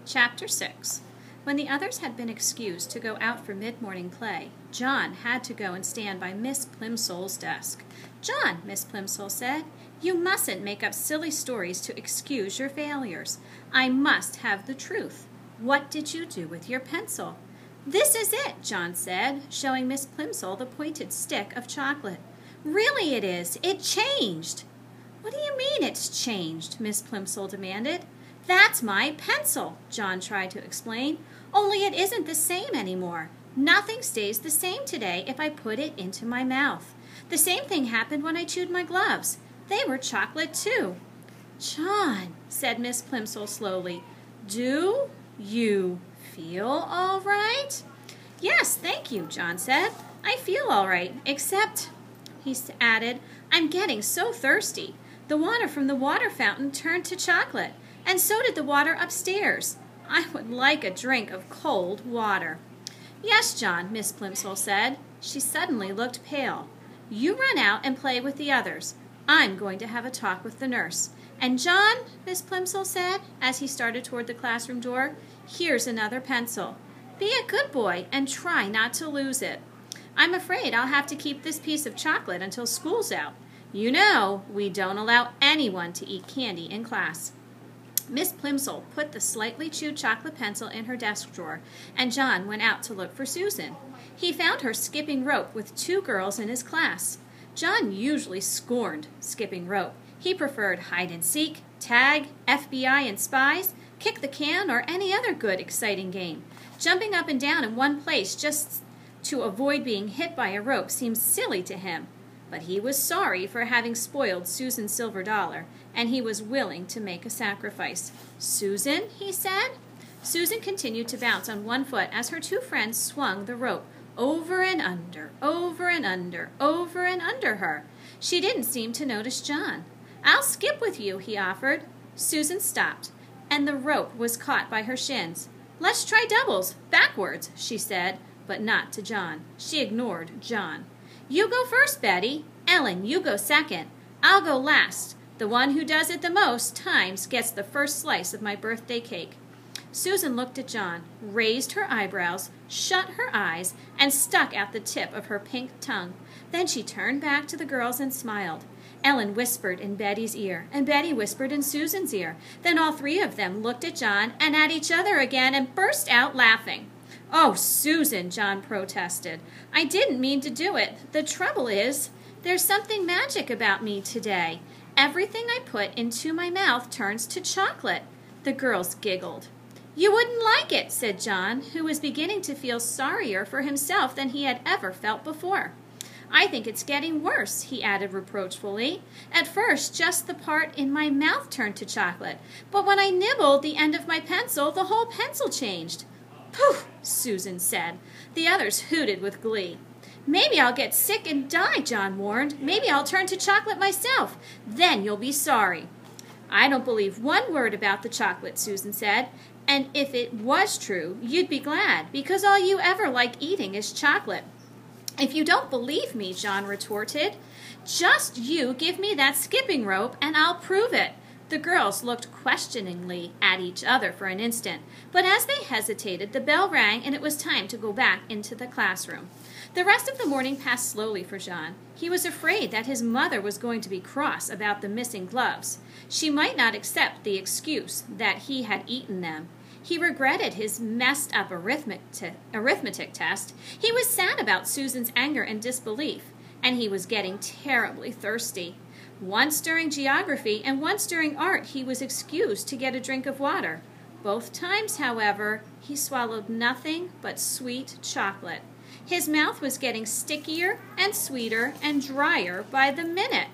Chapter 6. When the others had been excused to go out for mid-morning play, John had to go and stand by Miss Plimsoll's desk. "John," Miss Plimsoll said, "you mustn't make up silly stories to excuse your failures. I must have the truth. What did you do with your pencil?" "This is it," John said, showing Miss Plimsoll the pointed stick of chocolate. "Really it is. It changed." "What do you mean it's changed?" Miss Plimsoll demanded. "That's my pencil," John tried to explain, "only it isn't the same anymore. Nothing stays the same today if I put it into my mouth. The same thing happened when I chewed my gloves. They were chocolate too." "John," said Miss Plimsoll slowly, "do you feel all right?" "Yes, thank you," John said. "I feel all right, except," he added, "I'm getting so thirsty. The water from the water fountain turned to chocolate, and so did the water upstairs. I would like a drink of cold water." "Yes, John," Miss Plimsoll said. She suddenly looked pale. "You run out and play with the others. I'm going to have a talk with the nurse. And John," Miss Plimsoll said, as he started toward the classroom door, "here's another pencil. Be a good boy and try not to lose it. I'm afraid I'll have to keep this piece of chocolate until school's out. You know, we don't allow anyone to eat candy in class." Miss Plimsoll put the slightly chewed chocolate pencil in her desk drawer, and John went out to look for Susan. He found her skipping rope with 2 girls in his class. John usually scorned skipping rope. He preferred hide-and-seek, tag, FBI and spies, kick the can, or any other good, exciting game. Jumping up and down in one place just to avoid being hit by a rope seemed silly to him. But he was sorry for having spoiled Susan's silver dollar, and he was willing to make a sacrifice. "Susan," he said. Susan continued to bounce on one foot as her 2 friends swung the rope over and under, over and under, over and under her. She didn't seem to notice John. "I'll skip with you," he offered. Susan stopped, and the rope was caught by her shins. "Let's try doubles, backwards," she said, but not to John. She ignored John. "You go first, Betty. Ellen, you go second. I'll go last. The one who does it the most times gets the first slice of my birthday cake." Susan looked at John, raised her eyebrows, shut her eyes, and stuck out the tip of her pink tongue. Then she turned back to the girls and smiled. Ellen whispered in Betty's ear, and Betty whispered in Susan's ear. Then all 3 of them looked at John and at each other again and burst out laughing. "Oh, Susan," John protested. "I didn't mean to do it. The trouble is, there's something magic about me today. Everything I put into my mouth turns to chocolate." The girls giggled. "You wouldn't like it," said John, who was beginning to feel sorrier for himself than he had ever felt before. "I think it's getting worse," he added reproachfully. "At first, just the part in my mouth turned to chocolate, but when I nibbled the end of my pencil, the whole pencil changed." "Pooh!" Susan said. The others hooted with glee. "Maybe I'll get sick and die," John warned. "Maybe I'll turn to chocolate myself. Then you'll be sorry." "I don't believe one word about the chocolate," Susan said. "And if it was true, you'd be glad, because all you ever like eating is chocolate." "If you don't believe me," John retorted, "just you give me that skipping rope and I'll prove it." The girls looked questioningly at each other for an instant, but as they hesitated, the bell rang and it was time to go back into the classroom. The rest of the morning passed slowly for John. He was afraid that his mother was going to be cross about the missing gloves. She might not accept the excuse that he had eaten them. He regretted his messed-up arithmetic test. He was sad about Susan's anger and disbelief, and he was getting terribly thirsty. Once during geography and once during art he was excused to get a drink of water. Both times, however, he swallowed nothing but sweet chocolate. His mouth was getting stickier and sweeter and drier by the minute.